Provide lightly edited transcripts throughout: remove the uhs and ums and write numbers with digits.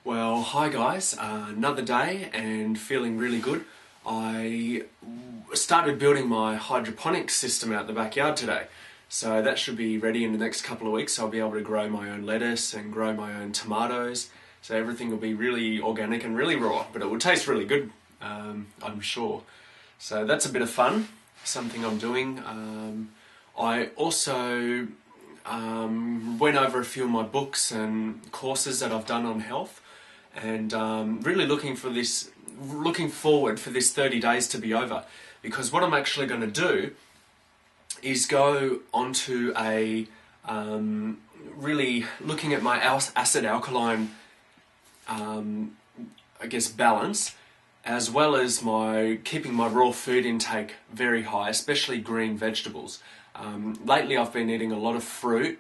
Well, hi guys, another day and feeling really good. I started building my hydroponics system out the backyard today. So that should be ready in the next couple of weeks. I'll be able to grow my own lettuce and grow my own tomatoes. So everything will be really organic and really raw, but it will taste really good, I'm sure. So that's a bit of fun, something I'm doing. I also went over a few of my books and courses that I've done on health, and really looking forward for this 30 days to be over, because what I'm actually going to do is go onto a really looking at my acid alkaline balance, as well as keeping my raw food intake very high, especially green vegetables. Lately I've been eating a lot of fruit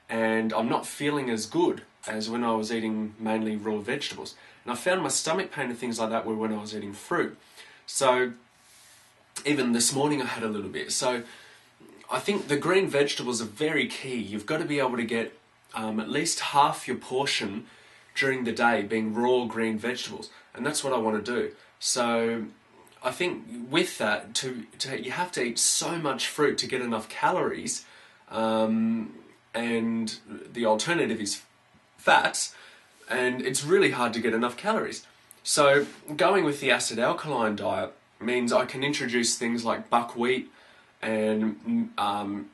and I'm not feeling as good as when I was eating mainly raw vegetables. And I found my stomach pain and things like that were when I was eating fruit. So even this morning I had a little bit. So I think the green vegetables are very key. You've got to be able to get at least half your portion during the day being raw green vegetables. And that's what I want to do. So I think with that, you have to eat so much fruit to get enough calories, and the alternative is fats, and it's really hard to get enough calories. So going with the acid alkaline diet means I can introduce things like buckwheat and I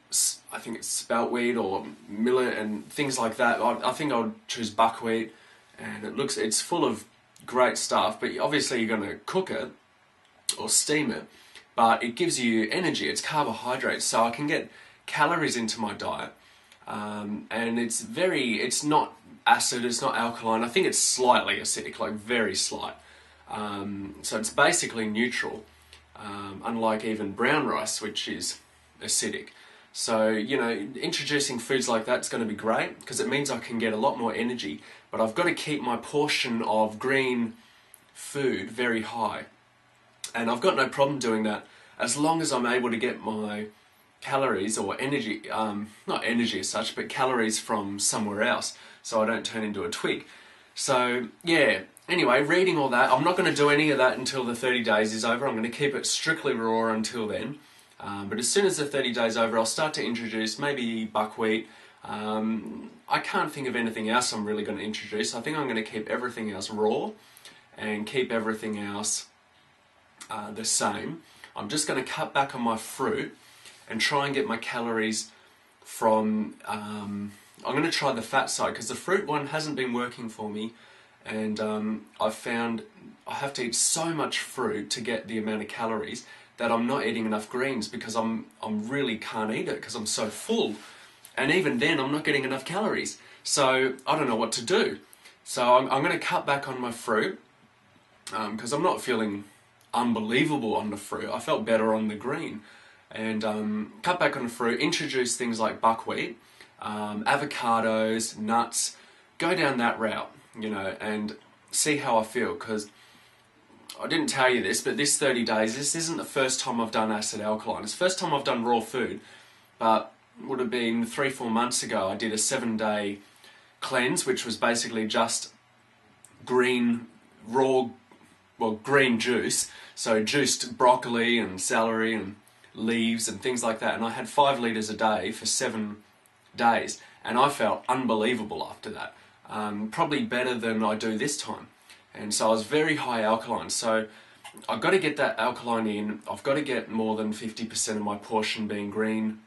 think it's spelt wheat or millet and things like that. I think I'll choose buckwheat, and it's full of great stuff, but obviously you're going to cook it or steam it, but it gives you energy. It's carbohydrates, so I can get calories into my diet, and it's not acid, it's not alkaline. I think it's slightly acidic, like very slight, so it's basically neutral, unlike even brown rice, which is acidic. So, introducing foods like that's going to be great, because it means I can get a lot more energy, but I've got to keep my portion of green food very high. And I've got no problem doing that as long as I'm able to get my calories or energy, not energy as such, but calories from somewhere else, so I don't turn into a twig. So, yeah, anyway, reading all that, I'm not going to do any of that until the 30 days is over. I'm going to keep it strictly raw until then. But as soon as the 30 days over, I'll start to introduce maybe buckwheat. I can't think of anything else I'm really going to introduce. I think I'm going to keep everything else raw and keep everything else the same. I'm just going to cut back on my fruit and try and get my calories from... I'm going to try the fat side, because the fruit one hasn't been working for me, and I've found I have to eat so much fruit to get the amount of calories that I'm not eating enough greens, because I'm really can't eat it because I'm so full, and even then I'm not getting enough calories. So I don't know what to do. So I'm going to cut back on my fruit, because I'm not feeling unbelievable on the fruit. I felt better on the green, and cut back on the fruit, introduce things like buckwheat, avocados, nuts, go down that route, and see how I feel. Because I didn't tell you this, but this 30 days, this isn't the first time I've done acid alkaline. It's the first time I've done raw food, but it would have been 3-4 months ago I did a 7-day cleanse, which was basically just green juice. So juiced broccoli and celery and leaves and things like that. And I had 5 litres a day for 7 days. And I felt unbelievable after that. Probably better than I do this time. And so I was very high alkaline. So I've got to get that alkaline in. I've got to get more than 50% of my portion being green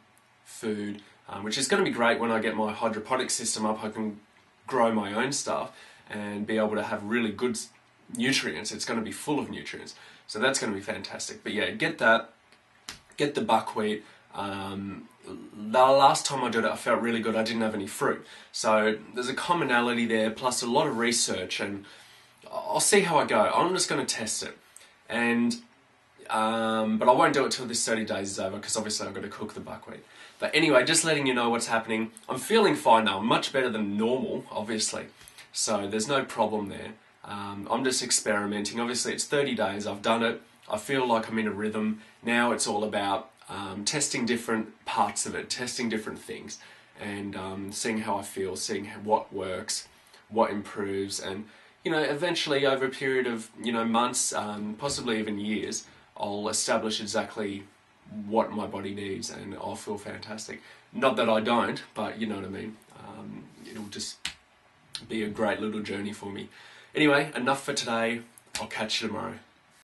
food, which is going to be great when I get my hydroponic system up. I can grow my own stuff and be able to have really good nutrients. It's going to be full of nutrients. So that's going to be fantastic. But yeah, get the buckwheat. The last time I did it, I felt really good. I didn't have any fruit. So there's a commonality there, plus a lot of research, and I'll see how I go. I'm just going to test it. And but I won't do it till this 30 days is over, because obviously I've got to cook the buckwheat. But anyway, just letting you know what's happening. I'm feeling fine now. I'm much better than normal, obviously. So there's no problem there. I'm just experimenting. Obviously it's 30 days, I've done it. I feel like I'm in a rhythm. Now it's all about testing different parts of it, testing different things, and seeing how I feel, seeing what works, what improves, and you know, eventually over a period of, you know, months, possibly even years, I'll establish exactly what my body needs and I'll feel fantastic. Not that I don't, but you know what I mean. It'll just be a great little journey for me. Anyway, enough for today. I'll catch you tomorrow.